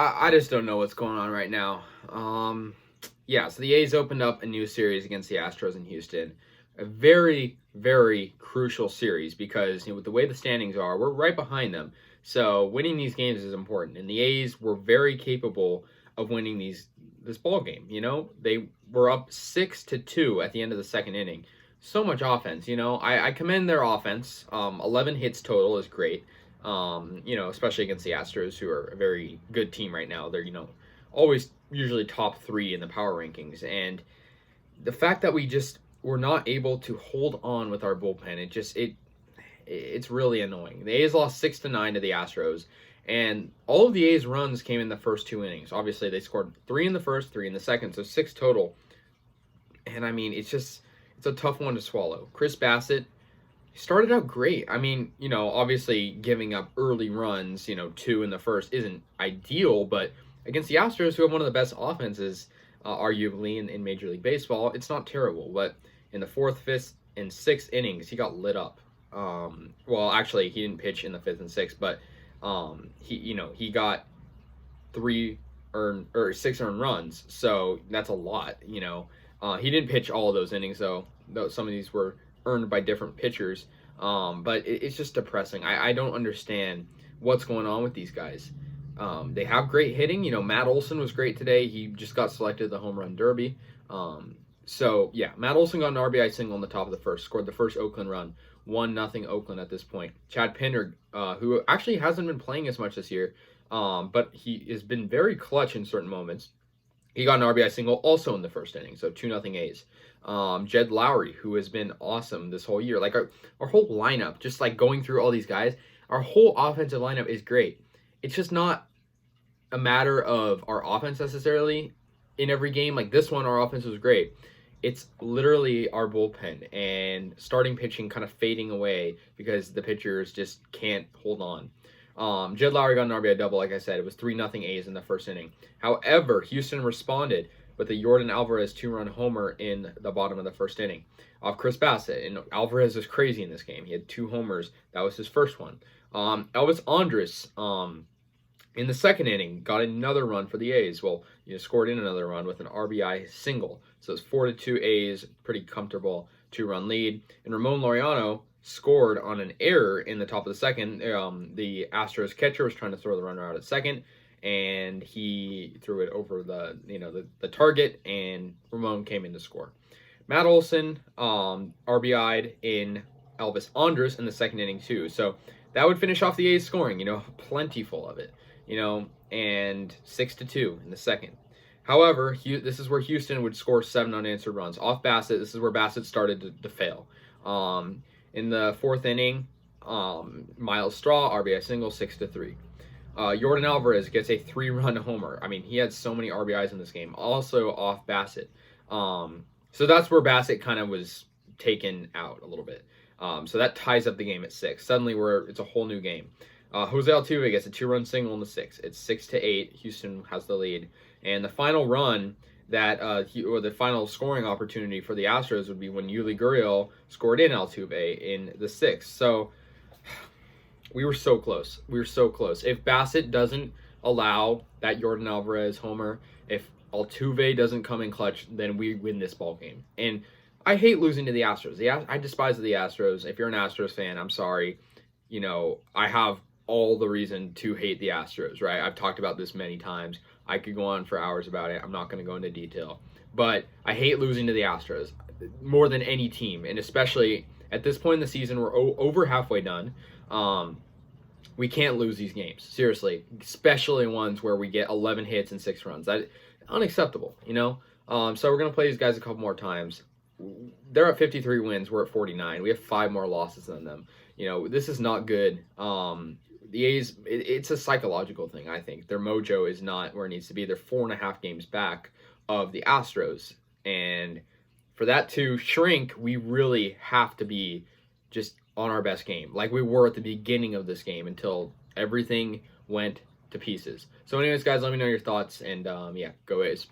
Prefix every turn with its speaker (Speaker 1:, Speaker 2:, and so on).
Speaker 1: I just don't know what's going on right now. Yeah, so the A's opened up a new series against the Astros in Houston. A very, very crucial series because with the way the standings are, we're right behind them. So winning these games is important. And the A's were very capable of winning this ball game. They were up 6-2 at the end of the second inning. So much offense. I commend their offense. 11 hits total is great. Especially against the Astros, who are a very good team right now. They're, always usually top 3 in the power rankings. And the fact that we're not able to hold on with our bullpen, it's really annoying. The A's lost 6-9 to the Astros, and all of the A's runs came in the first 2 innings. Obviously, they scored 3 in the first, 3 in the second, so 6 total. And I mean, it's a tough one to swallow. Chris Bassett started out great. I mean, obviously giving up early runs, 2 in the first isn't ideal, but against the Astros, who have one of the best offenses, arguably in Major League Baseball, it's not terrible. But in the 4th, 5th, and 6th innings, he got lit up. Well, actually, he didn't pitch in the 5th and 6th, but he got 6 earned runs, so that's a lot. He didn't pitch all of those innings though some of these were earned by different pitchers. But it's just depressing. I don't understand what's going on with these guys. They have great hitting. Matt Olson was great today. He just got selected to the home run derby. So yeah, Matt Olson got an RBI single in the top of the first, scored the first Oakland run. 1-0 Oakland at this point. Chad Pinder, who actually hasn't been playing as much this year, but he has been very clutch in certain moments. He got an RBI single also in the first inning, so 2-0 A's. Jed Lowry, who has been awesome this whole year. Like our whole lineup, just like going through all these guys, our whole offensive lineup is great. It's just not a matter of our offense necessarily in every game. Like this one, our offense was great. It's literally our bullpen and starting pitching kind of fading away because the pitchers just can't hold on. Jed Lowry got an RBI double, like I said. It was 3-0 A's in the first inning. However, Houston responded with a Yordan Alvarez 2-run homer in the bottom of the first inning off Chris Bassett. And Alvarez was crazy in this game. He had 2 homers. That was his first one. Elvis Andrus, in the second inning, got another run for the A's. Well, scored in another run with an RBI single. So it's 4-2 A's, pretty comfortable 2-run lead. And Ramon Laureano scored on an error in the top of the second. The Astros catcher was trying to throw the runner out at second, and he threw it over the target, and Ramon came in to score. Matt Olson RBI'd in Elvis Andrus in the second inning too. So that would finish off the A's scoring, plentiful of it, and 6-2 in the second. However, this is where Houston would score 7 unanswered runs. Off Bassett, this is where Bassett started to fail. In the 4th inning, Miles Straw, RBI single, 6-3. Yordan Alvarez gets a 3-run homer. I mean, he had so many RBIs in this game. Also off Bassett. So that's where Bassett kind of was taken out a little bit. So that ties up the game at 6. Suddenly, it's a whole new game. Jose Altuve gets a 2-run single in the 6th. It's 6-8. Houston has the lead. And the final run or the final scoring opportunity for the Astros would be when Yuli Gurriel scored in Altuve in the 6th. So we were so close. If Bassett doesn't allow that Yordan Alvarez homer, if Altuve doesn't come in clutch, then we win this ball game. And I hate losing to the Astros. I despise the Astros. If you're an Astros fan, I'm sorry. I have all the reason to hate the Astros, right? I've talked about this many times. I could go on for hours about it. I'm not going to go into detail. But I hate losing to the Astros more than any team. And especially at this point in the season, we're over halfway done. We can't lose these games. Seriously. Especially ones where we get 11 hits and 6 runs. That's unacceptable, So we're going to play these guys a couple more times. They're at 53 wins. We're at 49. We have 5 more losses than them. This is not good. The A's, it's a psychological thing, I think. Their mojo is not where it needs to be. They're 4.5 games back of the Astros. And for that to shrink, we really have to be just on our best game, like we were at the beginning of this game until everything went to pieces. So anyways, guys, let me know your thoughts. And yeah, go A's.